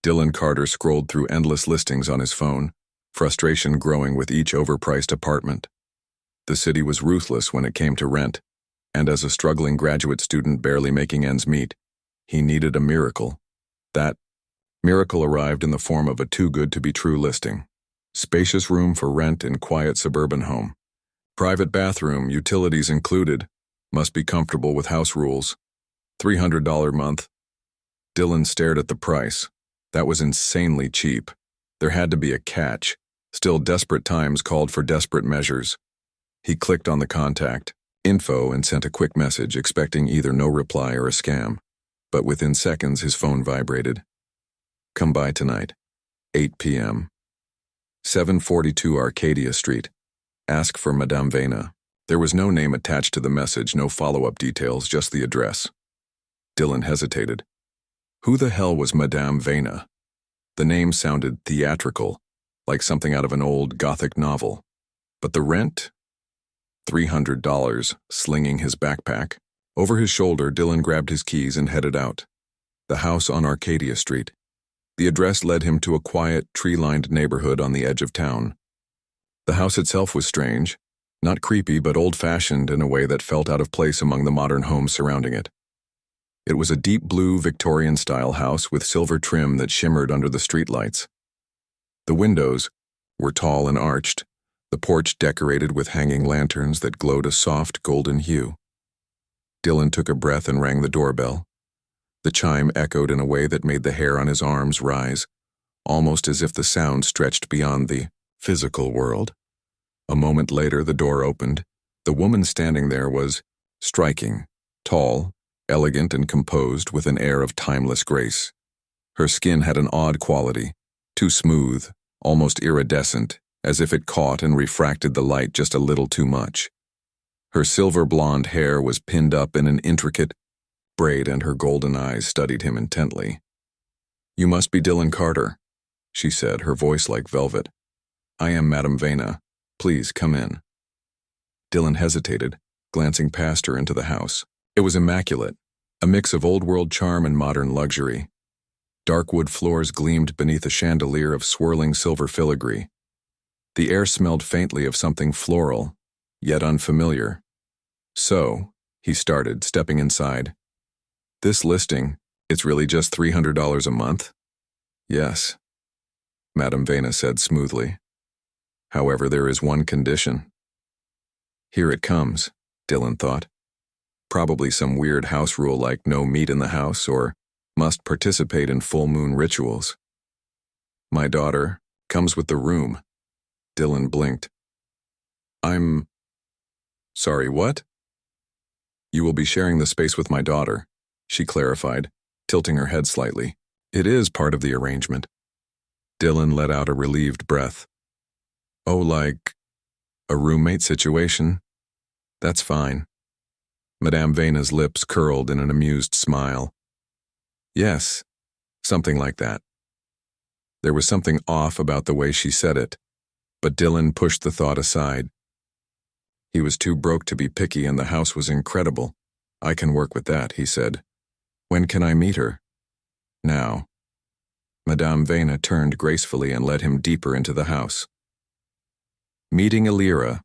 Dylan Carter scrolled through endless listings on his phone, frustration growing with each overpriced apartment. The city was ruthless when it came to rent, and as a struggling graduate student barely making ends meet, he needed a miracle. That miracle arrived in the form of a too-good-to-be-true listing. Spacious room for rent in quiet suburban home. Private bathroom, utilities included. Must be comfortable with house rules. $300 month. Dylan stared at the price. That was insanely cheap. There had to be a catch. Still, desperate times called for desperate measures. He clicked on the contact info and sent a quick message, expecting either no reply or a scam. But within seconds, his phone vibrated. Come by tonight. 8 p.m. 742 Arcadia Street. Ask for Madame Vena. There was no name attached to the message, no follow-up details, just the address. Dylan hesitated. Who the hell was Madame Vena? The name sounded theatrical, like something out of an old Gothic novel. But the rent? $300, slinging his backpack. Over his shoulder, Dylan grabbed his keys and headed out. The house on Arcadia Street. The address led him to a quiet, tree-lined neighborhood on the edge of town. The house itself was strange, not creepy but old-fashioned in a way that felt out of place among the modern homes surrounding it. It was a deep blue Victorian-style house with silver trim that shimmered under the streetlights. The windows were tall and arched, the porch decorated with hanging lanterns that glowed a soft golden hue. Dylan took a breath and rang the doorbell. The chime echoed in a way that made the hair on his arms rise, almost as if the sound stretched beyond the physical world. A moment later, the door opened. The woman standing there was striking, tall, elegant and composed with an air of timeless grace. Her skin had an odd quality, too smooth, almost iridescent, as if it caught and refracted the light just a little too much. Her silver blonde hair was pinned up in an intricate braid and her golden eyes studied him intently. You must be Dylan Carter, she said, her voice like velvet. I am Madame Vena. Please come in. Dylan hesitated, glancing past her into the house. It was immaculate, a mix of old-world charm and modern luxury. Dark wood floors gleamed beneath a chandelier of swirling silver filigree. The air smelled faintly of something floral, yet unfamiliar. So, he started, stepping inside. This listing, it's really just $300 a month? Yes, Madame Vena said smoothly. However, there is one condition. Here it comes, Dylan thought. Probably some weird house rule like no meat in the house or must participate in full moon rituals. My daughter comes with the room. Dylan blinked. I'm sorry, what? You will be sharing the space with my daughter, she clarified, tilting her head slightly. It is part of the arrangement. Dylan let out a relieved breath. Oh, like a roommate situation? That's fine. Madame Vena's lips curled in an amused smile. Yes, something like that. There was something off about the way she said it, but Dylan pushed the thought aside. He was too broke to be picky and the house was incredible. I can work with that, he said. When can I meet her? Now. Madame Vena turned gracefully and led him deeper into the house. Meeting Elira.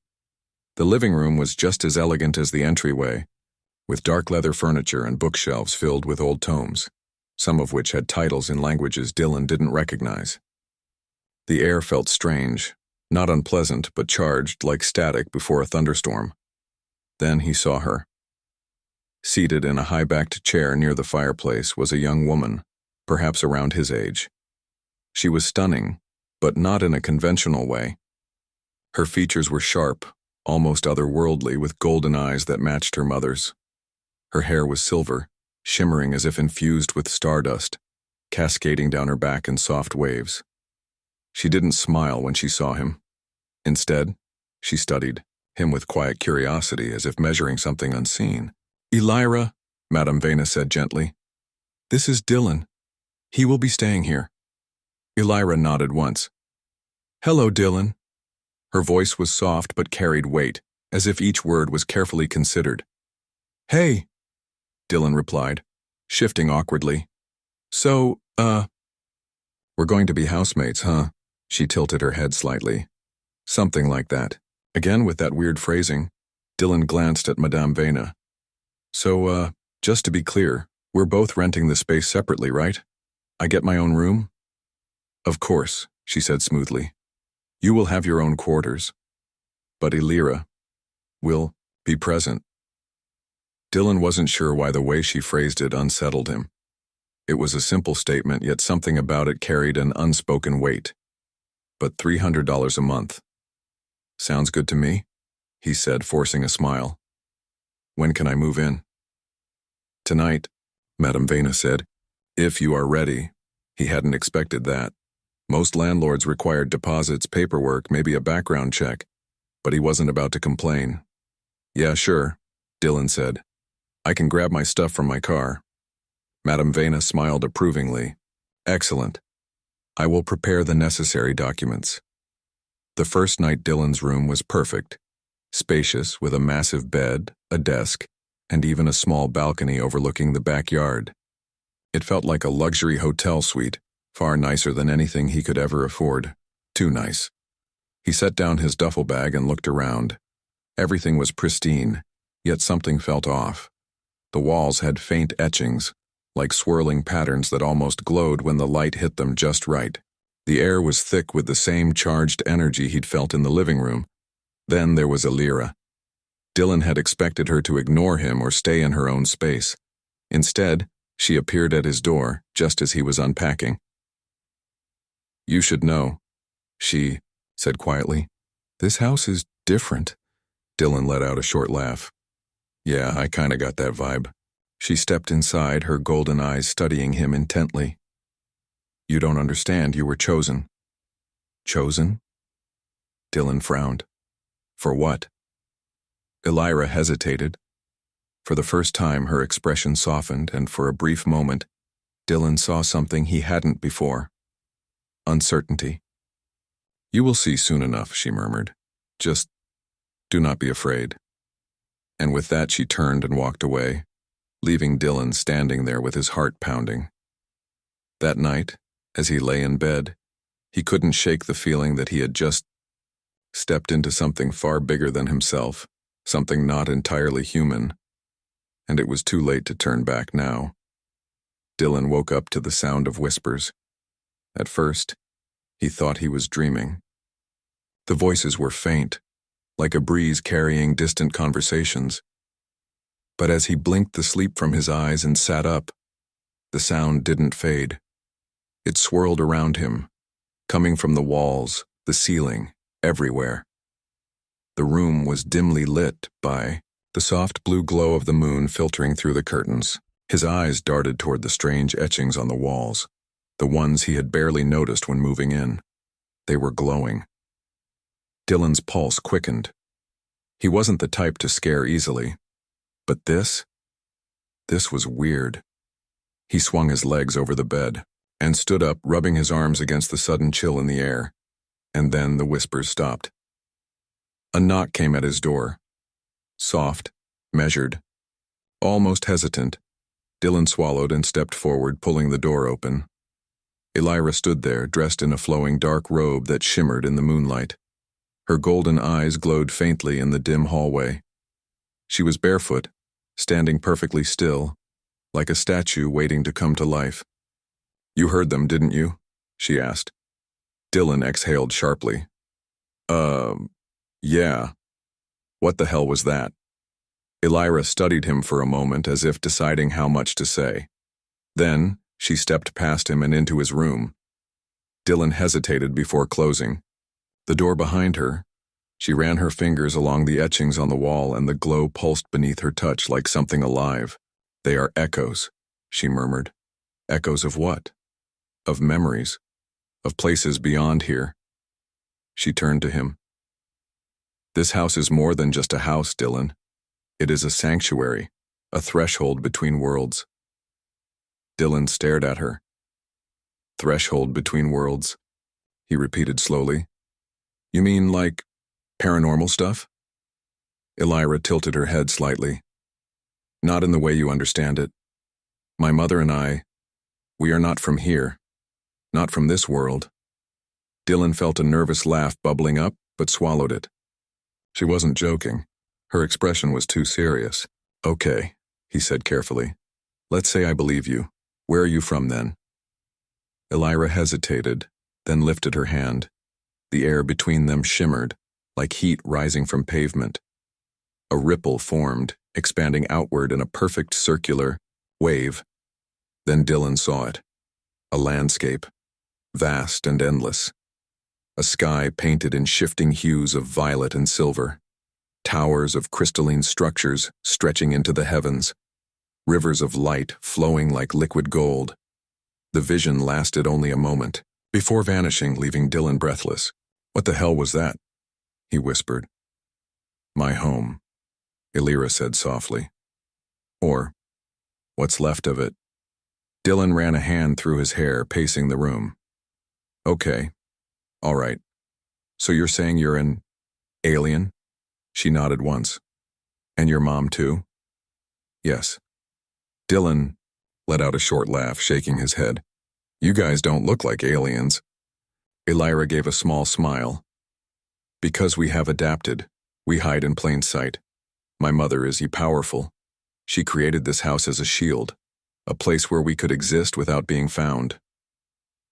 The living room was just as elegant as the entryway, with dark leather furniture and bookshelves filled with old tomes, some of which had titles in languages Dylan didn't recognize. The air felt strange, not unpleasant, but charged like static before a thunderstorm. Then he saw her. Seated in a high-backed chair near the fireplace was a young woman, perhaps around his age. She was stunning, but not in a conventional way. Her features were sharp, almost otherworldly, with golden eyes that matched her mother's. Her hair was silver, shimmering as if infused with stardust, cascading down her back in soft waves. She didn't smile when she saw him. Instead, she studied him with quiet curiosity, as if measuring something unseen. Elira, Madame Vena said gently. This is Dylan. He will be staying here. Elira nodded once. Hello, Dylan. Her voice was soft but carried weight, as if each word was carefully considered. Hey, Dylan replied, shifting awkwardly. So, We're going to be housemates, huh? She tilted her head slightly. Something like that. Again with that weird phrasing, Dylan glanced at Madame Vena. So, just to be clear, we're both renting the space separately, right? I get my own room? Of course, she said smoothly. You will have your own quarters. But Elira will be present. Dylan wasn't sure why the way she phrased it unsettled him. It was a simple statement, yet something about it carried an unspoken weight. But $300 a month. Sounds good to me, he said, forcing a smile. When can I move in? Tonight, Madame Vena said. If you are ready. He hadn't expected that. Most landlords required deposits, paperwork, maybe a background check, but he wasn't about to complain. Yeah, sure, Dylan said. I can grab my stuff from my car. Madame Vena smiled approvingly. Excellent. I will prepare the necessary documents. The first night Dylan's room was perfect. Spacious, with a massive bed, a desk, and even a small balcony overlooking the backyard. It felt like a luxury hotel suite, far nicer than anything he could ever afford. Too nice. He set down his duffel bag and looked around. Everything was pristine, yet something felt off. The walls had faint etchings, like swirling patterns that almost glowed when the light hit them just right. The air was thick with the same charged energy he'd felt in the living room. Then there was Elira. Dylan had expected her to ignore him or stay in her own space. Instead, she appeared at his door just as he was unpacking. You should know, she said quietly. This house is different. Dylan let out a short laugh. Yeah, I kinda got that vibe. She stepped inside, her golden eyes studying him intently. You don't understand, you were chosen. Chosen? Dylan frowned. For what? Elira hesitated. For the first time, her expression softened, and for a brief moment, Dylan saw something he hadn't before. Uncertainty. You will see soon enough, she murmured. Just do not be afraid. And with that, she turned and walked away, leaving Dylan standing there with his heart pounding. That night, as he lay in bed, he couldn't shake the feeling that he had just stepped into something far bigger than himself, something not entirely human. And it was too late to turn back now. Dylan woke up to the sound of whispers. At first, he thought he was dreaming. The voices were faint, like a breeze carrying distant conversations. But as he blinked the sleep from his eyes and sat up, the sound didn't fade. It swirled around him, coming from the walls, the ceiling, everywhere. The room was dimly lit by the soft blue glow of the moon filtering through the curtains. His eyes darted toward the strange etchings on the walls, the ones he had barely noticed when moving in. They were glowing. Dylan's pulse quickened. He wasn't the type to scare easily. But this was weird. He swung his legs over the bed and stood up, rubbing his arms against the sudden chill in the air. And then the whispers stopped. A knock came at his door. Soft, measured, almost hesitant. Dylan swallowed and stepped forward, pulling the door open. Elira stood there, dressed in a flowing dark robe that shimmered in the moonlight. Her golden eyes glowed faintly in the dim hallway. She was barefoot, standing perfectly still, like a statue waiting to come to life. You heard them, didn't you? She asked. Dylan exhaled sharply. Yeah. What the hell was that? Elira studied him for a moment as if deciding how much to say. Then, she stepped past him and into his room. Dylan hesitated before closing. The door behind her, she ran her fingers along the etchings on the wall and the glow pulsed beneath her touch like something alive. They are echoes, she murmured. Echoes of what? Of memories. Of places beyond here. She turned to him. This house is more than just a house, Dylan. It is a sanctuary, a threshold between worlds. Dylan stared at her. Threshold between worlds, he repeated slowly. You mean like paranormal stuff? Elira tilted her head slightly. Not in the way you understand it. My mother and I, we are not from here. Not from this world. Dylan felt a nervous laugh bubbling up, but swallowed it. She wasn't joking. Her expression was too serious. Okay, he said carefully. Let's say I believe you. Where are you from then? Elira hesitated, then lifted her hand. The air between them shimmered, like heat rising from pavement. A ripple formed, expanding outward in a perfect circular wave. Then Dylan saw it. A landscape, vast and endless. A sky painted in shifting hues of violet and silver. Towers of crystalline structures stretching into the heavens. Rivers of light flowing like liquid gold. The vision lasted only a moment, before vanishing, leaving Dylan breathless. What the hell was that? He whispered. My home, Elira said softly. Or, what's left of it. Dylan ran a hand through his hair, pacing the room. Okay, all right. So you're saying you're an alien? She nodded once. And your mom too? Yes. Dylan let out a short laugh, shaking his head. You guys don't look like aliens. Elira gave a small smile. Because we have adapted, we hide in plain sight. My mother is powerful. She created this house as a shield, a place where we could exist without being found.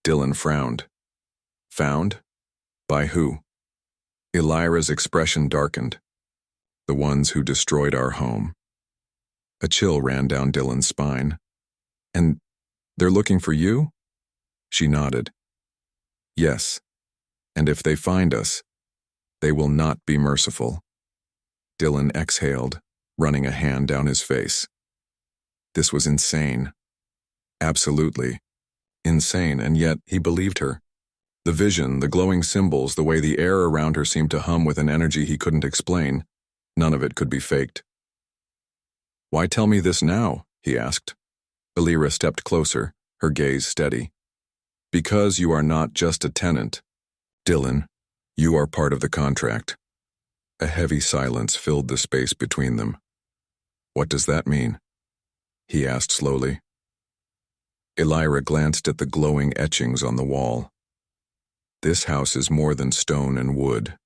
Dylan frowned. Found? By who? Elira's expression darkened. The ones who destroyed our home. A chill ran down Dylan's spine. And they're looking for you? She nodded. Yes, and if they find us, they will not be merciful. Dylan exhaled, running a hand down his face. This was insane. Absolutely. Insane, and yet he believed her. The vision, the glowing symbols, the way the air around her seemed to hum with an energy he couldn't explain. None of it could be faked. Why tell me this now? He asked. Elira stepped closer, her gaze steady. Because you are not just a tenant. Dylan, you are part of the contract. A heavy silence filled the space between them. What does that mean? He asked slowly. Elira glanced at the glowing etchings on the wall. This house is more than stone and wood.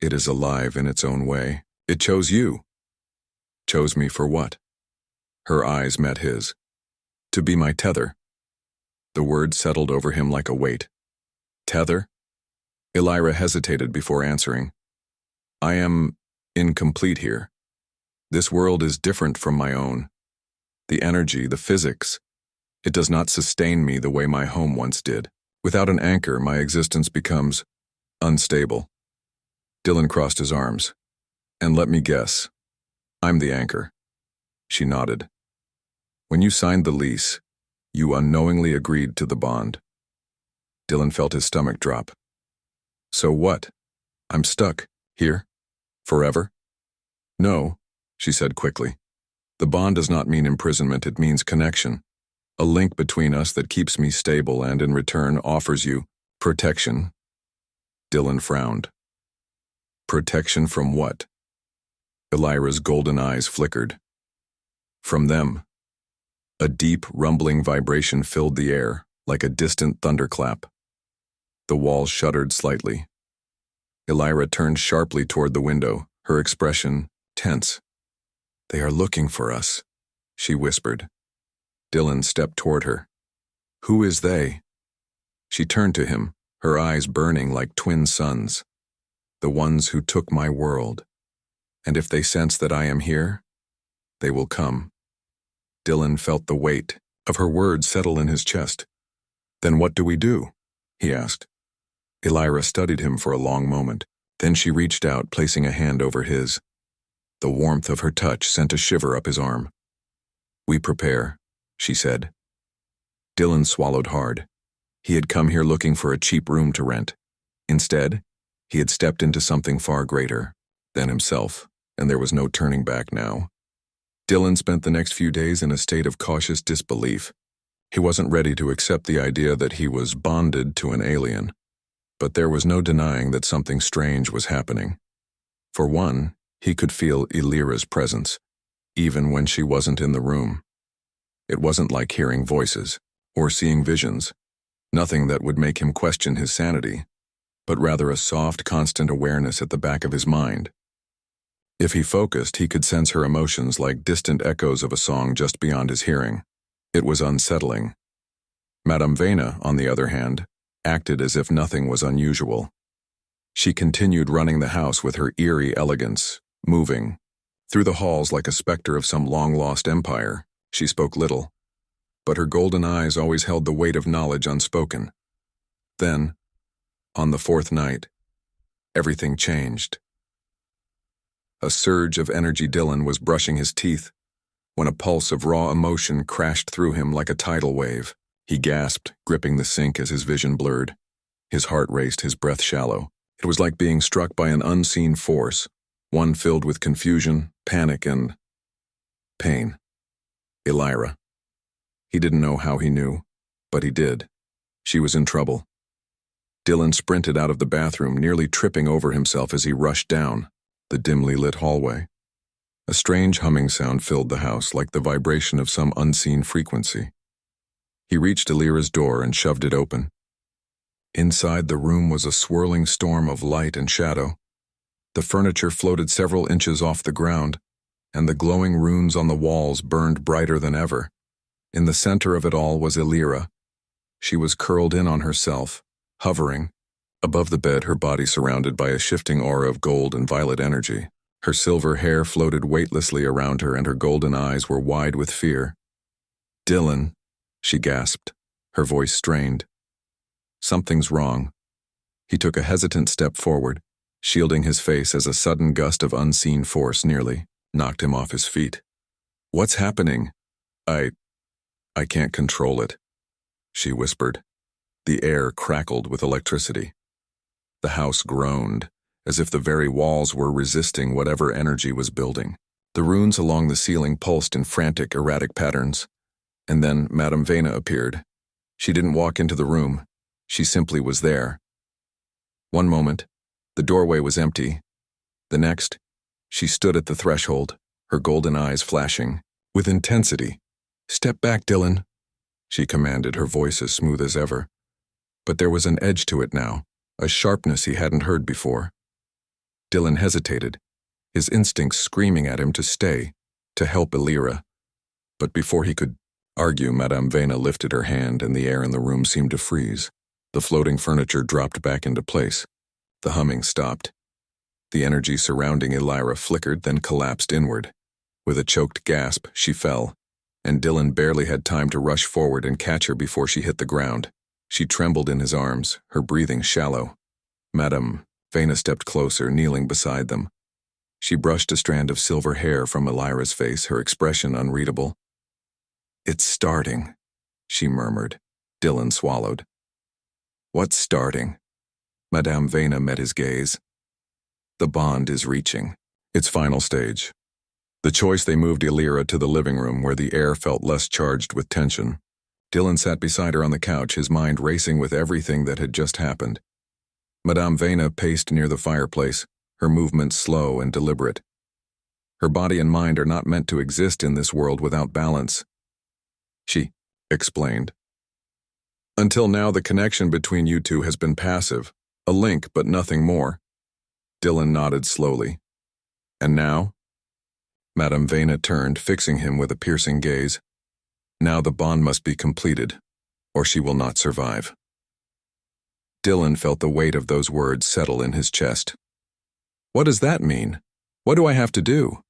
It is alive in its own way. It chose you. Chose me for what? Her eyes met his. To be my tether. The word settled over him like a weight. Tether? Elira hesitated before answering. I am incomplete here. This world is different from my own. The energy, the physics. It does not sustain me the way my home once did. Without an anchor, my existence becomes unstable. Dylan crossed his arms. And let me guess. I'm the anchor. She nodded. When you signed the lease, you unknowingly agreed to the bond. Dylan felt his stomach drop. So what? I'm stuck. Here? Forever? No, she said quickly. The bond does not mean imprisonment, it means connection. A link between us that keeps me stable and in return offers you protection. Dylan frowned. Protection from what? Elira's golden eyes flickered. From them. A deep, rumbling vibration filled the air, like a distant thunderclap. The walls shuddered slightly. Elira turned sharply toward the window, her expression tense. They are looking for us, she whispered. Dylan stepped toward her. Who is they? She turned to him, her eyes burning like twin suns. The ones who took my world. And if they sense that I am here, they will come. Dylan felt the weight of her words settle in his chest. Then what do we do? He asked. Elira studied him for a long moment. Then she reached out, placing a hand over his. The warmth of her touch sent a shiver up his arm. We prepare, she said. Dylan swallowed hard. He had come here looking for a cheap room to rent. Instead, he had stepped into something far greater than himself, and there was no turning back now. Dylan spent the next few days in a state of cautious disbelief. He wasn't ready to accept the idea that he was bonded to an alien. But there was no denying that something strange was happening. For one, he could feel Elira's presence, even when she wasn't in the room. It wasn't like hearing voices or seeing visions. Nothing that would make him question his sanity, but rather a soft, constant awareness at the back of his mind. If he focused, he could sense her emotions like distant echoes of a song just beyond his hearing. It was unsettling. Madame Vena, on the other hand, acted as if nothing was unusual. She continued running the house with her eerie elegance, moving through the halls like a specter of some long-lost empire. She spoke little, but her golden eyes always held the weight of knowledge unspoken. Then, on the fourth night, everything changed. A surge of energy. Dylan was brushing his teeth when a pulse of raw emotion crashed through him like a tidal wave. He gasped, gripping the sink as his vision blurred. His heart raced, his breath shallow. It was like being struck by an unseen force, one filled with confusion, panic, and pain. Elira. He didn't know how he knew, but he did. She was in trouble. Dylan sprinted out of the bathroom, nearly tripping over himself as he rushed down the dimly lit hallway. A strange humming sound filled the house, like the vibration of some unseen frequency. He reached Elira's door and shoved it open. Inside the room was a swirling storm of light and shadow. The furniture floated several inches off the ground, and the glowing runes on the walls burned brighter than ever. In the center of it all was Elira. She was curled in on herself, hovering above the bed, her body surrounded by a shifting aura of gold and violet energy. Her silver hair floated weightlessly around her, and her golden eyes were wide with fear. "Dylan," she gasped, her voice strained. "Something's wrong." He took a hesitant step forward, shielding his face as a sudden gust of unseen force nearly knocked him off his feet. "What's happening?" I can't control it," she whispered. The air crackled with electricity. The house groaned, as if the very walls were resisting whatever energy was building. The runes along the ceiling pulsed in frantic, erratic patterns. And then Madame Vena appeared. She didn't walk into the room. She simply was there. One moment, the doorway was empty. The next, she stood at the threshold, her golden eyes flashing with intensity. "Step back, Dylan," she commanded, her voice as smooth as ever. But there was an edge to it now, a sharpness he hadn't heard before. Dylan hesitated, his instincts screaming at him to stay, to help Elira. But before he could argue, Madame Vena lifted her hand, and the air in the room seemed to freeze. The floating furniture dropped back into place. The humming stopped. The energy surrounding Elira flickered, then collapsed inward. With a choked gasp, she fell, and Dylan barely had time to rush forward and catch her before she hit the ground. She trembled in his arms, her breathing shallow. Madame Vena stepped closer, kneeling beside them. She brushed a strand of silver hair from Elira's face, her expression unreadable. "It's starting," she murmured. Dylan swallowed. "What's starting?" Madame Vena met his gaze. "The bond is reaching its final stage." The choice they moved Elira to the living room, where the air felt less charged with tension. Dylan sat beside her on the couch, his mind racing with everything that had just happened. Madame Vena paced near the fireplace, her movements slow and deliberate. Her body and mind are not meant to exist in this world without balance, she explained. "Until now, the connection between you two has been passive, a link but nothing more." Dylan nodded slowly. "And now?" Madame Vena turned, fixing him with a piercing gaze. "Now the bond must be completed, or she will not survive." Dylan felt the weight of those words settle in his chest. "What does that mean? What do I have to do?"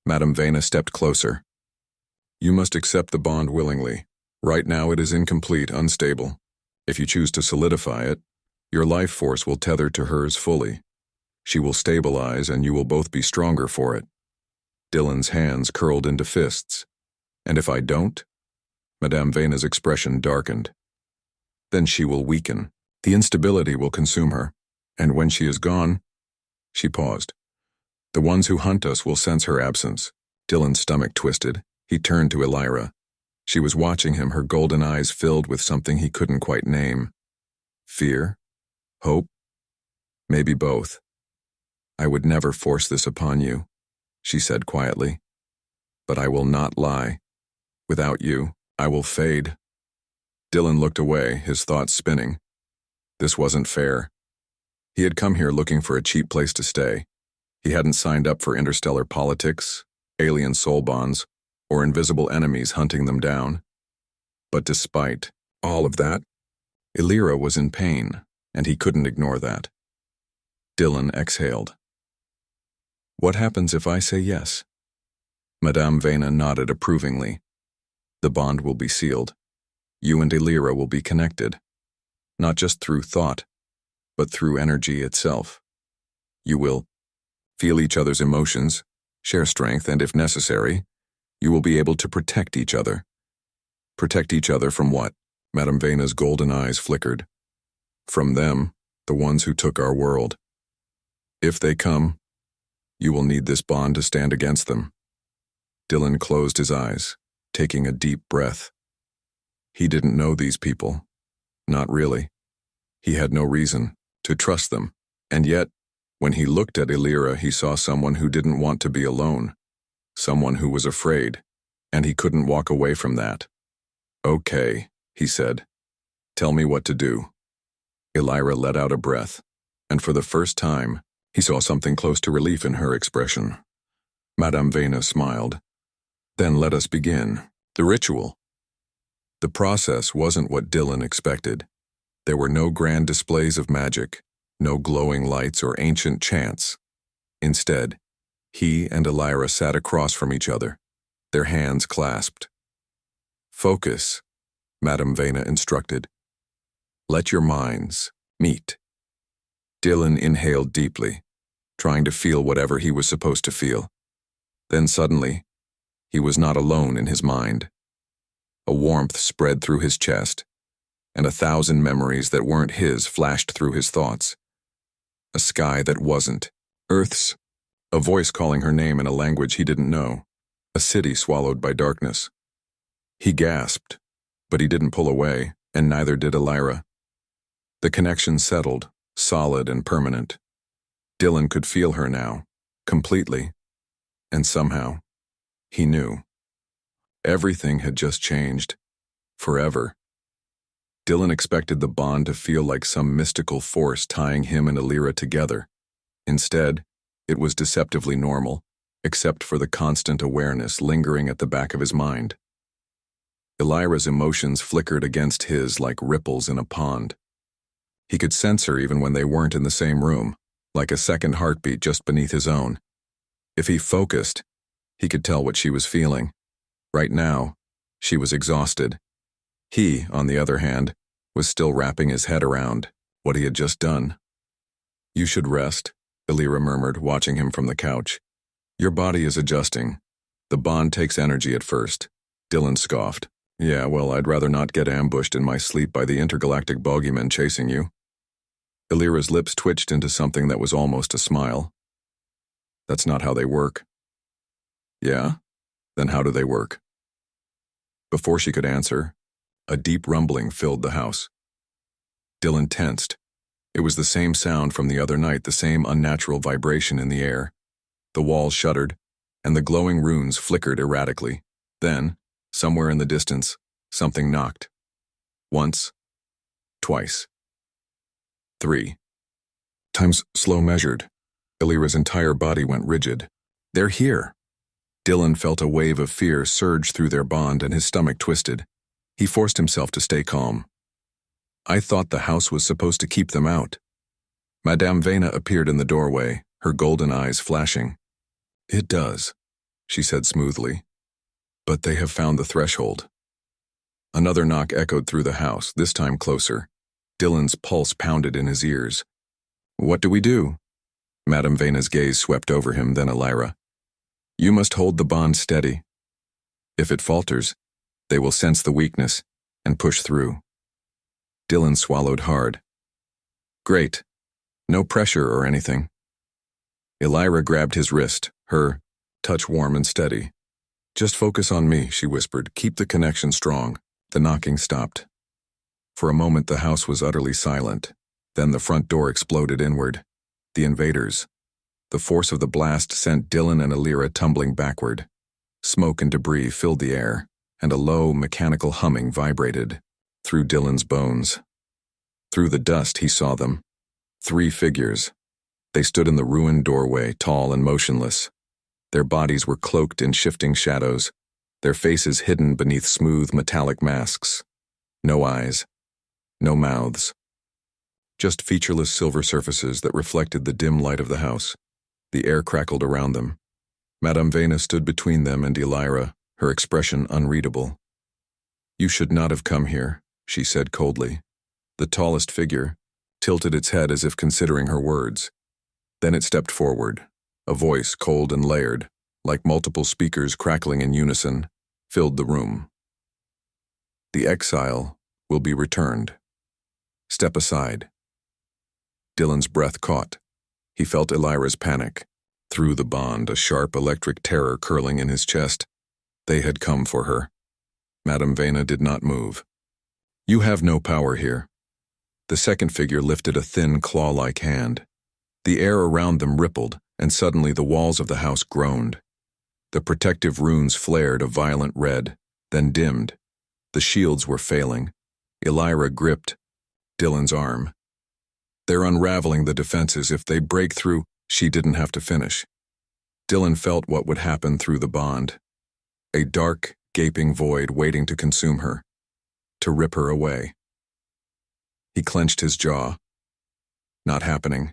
Madame Vena stepped closer. "You must accept the bond willingly. Right now it is incomplete, unstable. If you choose to solidify it, your life force will tether to hers fully. She will stabilize, and you will both be stronger for it." Dylan's hands curled into fists. "And if I don't?" Madame Vena's expression darkened. "Then she will weaken. The instability will consume her. And when she is gone..." She paused. "The ones who hunt us will sense her absence." Dylan's stomach twisted. He turned to Elira. She was watching him, her golden eyes filled with something he couldn't quite name. Fear? Hope? Maybe both. "I would never force this upon you," she said quietly. "But I will not lie. Without you, I will fade." Dylan looked away, his thoughts spinning. This wasn't fair. He had come here looking for a cheap place to stay. He hadn't signed up for interstellar politics, alien soul bonds, or invisible enemies hunting them down. But despite all of that, Illyra was in pain, and he couldn't ignore that. Dylan exhaled. What happens if I say yes? Madame Vena nodded approvingly. The bond will be sealed. You and Illyra will be connected, not just through thought, but through energy itself. You will feel each other's emotions, share strength, and if necessary, you will be able to protect each other. Protect each other from what? Madame Vena's golden eyes flickered. From them, the ones who took our world. If they come, you will need this bond to stand against them. Dylan closed his eyes, taking a deep breath. He didn't know these people. Not really. He had no reason to trust them. And yet, when he looked at Illyra, he saw someone who didn't want to be alone. Someone who was afraid, and he couldn't walk away from that. Okay, he said. Tell me what to do. Illyra let out a breath, and for the first time, he saw something close to relief in her expression. Madame Vena smiled. Then let us begin. The ritual. The process wasn't what Dylan expected. There were no grand displays of magic, no glowing lights or ancient chants. Instead, he and Illyra sat across from each other, their hands clasped. Focus, Madame Vena instructed. Let your minds meet. Dylan inhaled deeply, trying to feel whatever he was supposed to feel. Then suddenly, he was not alone in his mind. A warmth spread through his chest, and 1,000 memories that weren't his flashed through his thoughts. A sky that wasn't Earth's, a voice calling her name in a language he didn't know, a city swallowed by darkness. He gasped, but he didn't pull away, and neither did Illyra. The connection settled, solid and permanent. Dylan could feel her now, completely, and somehow, he knew. Everything had just changed, forever. Dylan expected the bond to feel like some mystical force tying him and Illyra together. Instead, it was deceptively normal, except for the constant awareness lingering at the back of his mind. Illyra's emotions flickered against his like ripples in a pond. He could sense her even when they weren't in the same room, like a second heartbeat just beneath his own. If he focused, he could tell what she was feeling. Right now, she was exhausted. He, on the other hand, was still wrapping his head around what he had just done. You should rest, Illyra murmured, watching him from the couch. Your body is adjusting. The bond takes energy at first. Dylan scoffed. Yeah, well, I'd rather not get ambushed in my sleep by the intergalactic bogeymen chasing you. Illyra's lips twitched into something that was almost a smile. That's not how they work. Yeah? Then how do they work? Before she could answer, a deep rumbling filled the house. Dylan tensed. It was the same sound from the other night, the same unnatural vibration in the air. The walls shuddered, and the glowing runes flickered erratically. Then, somewhere in the distance, something knocked. Once. Twice. 3. Time's slow measured. Illyra's entire body went rigid. They're here. Dylan felt a wave of fear surge through their bond and his stomach twisted. He forced himself to stay calm. I thought the house was supposed to keep them out. Madame Vena appeared in the doorway, her golden eyes flashing. It does, she said smoothly. But they have found the threshold. Another knock echoed through the house, this time closer. Dylan's pulse pounded in his ears. What do we do? Madame Vena's gaze swept over him, then Illyra. You must hold the bond steady. If it falters, they will sense the weakness and push through. Dylan swallowed hard. Great. No pressure or anything. Illyra grabbed his wrist, her touch warm and steady. Just focus on me, she whispered. Keep the connection strong. The knocking stopped. For a moment the house was utterly silent. Then the front door exploded inward. The invaders. The force of the blast sent Dylan and Illyra tumbling backward. Smoke and debris filled the air, and a low, mechanical humming vibrated. through Dylan's bones. Through the dust he saw them. 3 figures. They stood in the ruined doorway, tall and motionless. Their bodies were cloaked in shifting shadows, their faces hidden beneath smooth metallic masks. No eyes. No mouths. Just featureless silver surfaces that reflected the dim light of the house. The air crackled around them. Madame Vena stood between them and Elira, her expression unreadable. "You should not have come here," she said coldly. The tallest figure tilted its head as if considering her words. Then it stepped forward. A voice, cold and layered, like multiple speakers crackling in unison, filled the room. "The exile will be returned. Step aside." Dylan's breath caught. He felt Elira's panic. Through the bond, a sharp electric terror curling in his chest. They had come for her. Madame Vena did not move. "You have no power here." The second figure lifted a thin, claw-like hand. The air around them rippled, and suddenly the walls of the house groaned. The protective runes flared a violent red, then dimmed. The shields were failing. Elira gripped Dylan's arm. "They're unraveling the defenses. If they break through," she didn't have to finish. Dylan felt what would happen through the bond. A dark, gaping void waiting to consume her, to rip her away. He clenched his jaw. Not happening.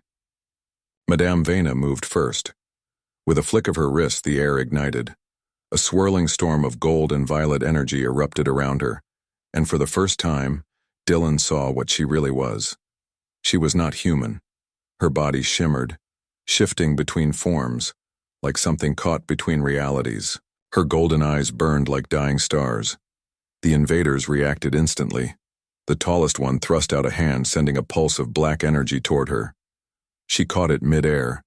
Madame Vena moved first. With a flick of her wrist, the air ignited. A swirling storm of gold and violet energy erupted around her, and for the first time, Dylan saw what she really was. She was not human. Her body shimmered, shifting between forms, like something caught between realities. Her golden eyes burned like dying stars. The invaders reacted instantly. The tallest one thrust out a hand, sending a pulse of black energy toward her. She caught it mid-air,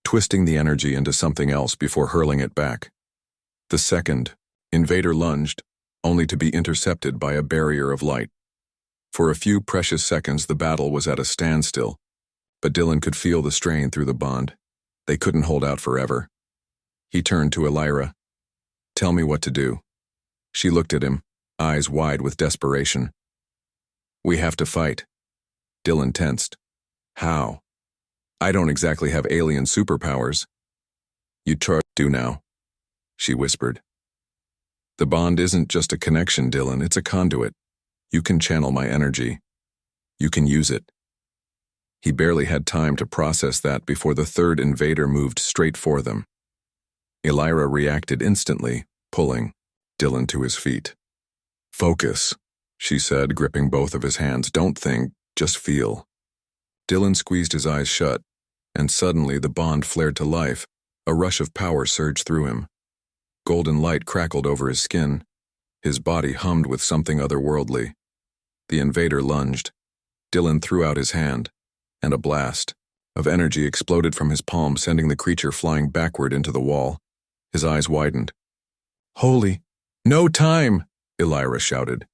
twisting the energy into something else before hurling it back. The second invader lunged, only to be intercepted by a barrier of light. For a few precious seconds, the battle was at a standstill, but Dylan could feel the strain through the bond. They couldn't hold out forever. He turned to Elira. "Tell me what to do." She looked at him, eyes wide with desperation. "We have to fight." Dylan tensed. "How?" "I don't exactly have alien superpowers." "You do now," she whispered. "The bond isn't just a connection, Dylan, it's a conduit. You can channel my energy. You can use it." He barely had time to process that before the third invader moved straight for them. Elira reacted instantly, pulling Dylan to his feet. "Focus," she said, gripping both of his hands. "Don't think, just feel." Dylan squeezed his eyes shut, and suddenly the bond flared to life. A rush of power surged through him. Golden light crackled over his skin. His body hummed with something otherworldly. The invader lunged. Dylan threw out his hand, and a blast of energy exploded from his palm, sending the creature flying backward into the wall. His eyes widened. "Holy, no time!" Elira shouted.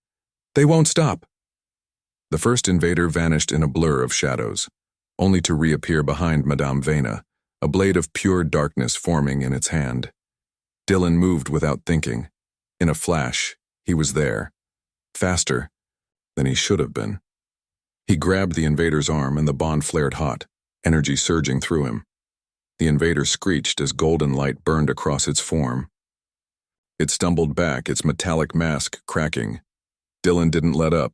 "They won't stop." The first invader vanished in a blur of shadows, only to reappear behind Madame Vena, a blade of pure darkness forming in its hand. Dylan moved without thinking. In a flash, he was there, faster than he should have been. He grabbed the invader's arm and the bond flared hot, energy surging through him. The invader screeched as golden light burned across its form. It stumbled back, its metallic mask cracking. Dylan didn't let up.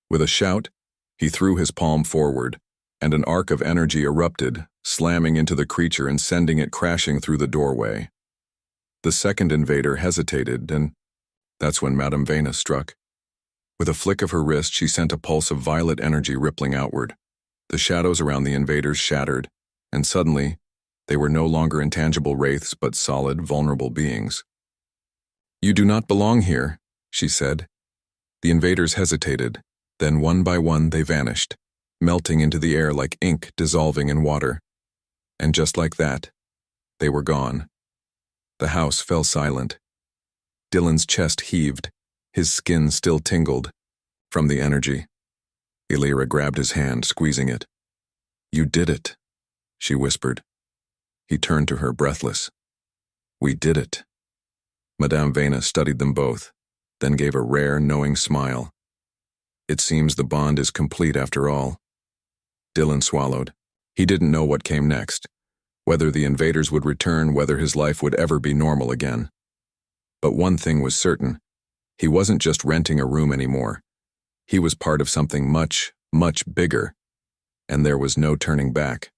With a shout, he threw his palm forward, and an arc of energy erupted, slamming into the creature and sending it crashing through the doorway. The second invader hesitated, and that's when Madame Vena struck. With a flick of her wrist, she sent a pulse of violet energy rippling outward. The shadows around the invaders shattered, and suddenly, they were no longer intangible wraiths but solid, vulnerable beings. "You do not belong here," she said. The invaders hesitated, then one by one they vanished, melting into the air like ink dissolving in water. And just like that, they were gone. The house fell silent. Dylan's chest heaved, his skin still tingled from the energy. Elira grabbed his hand, squeezing it. "You did it," she whispered. He turned to her, breathless. "We did it." Madame Vena studied them both, then gave a rare, knowing smile. It seems the bond is complete after all. Dylan swallowed. He didn't know what came next, whether the invaders would return, whether his life would ever be normal again. But one thing was certain. He wasn't just renting a room anymore. He was part of something much, much bigger, and there was no turning back.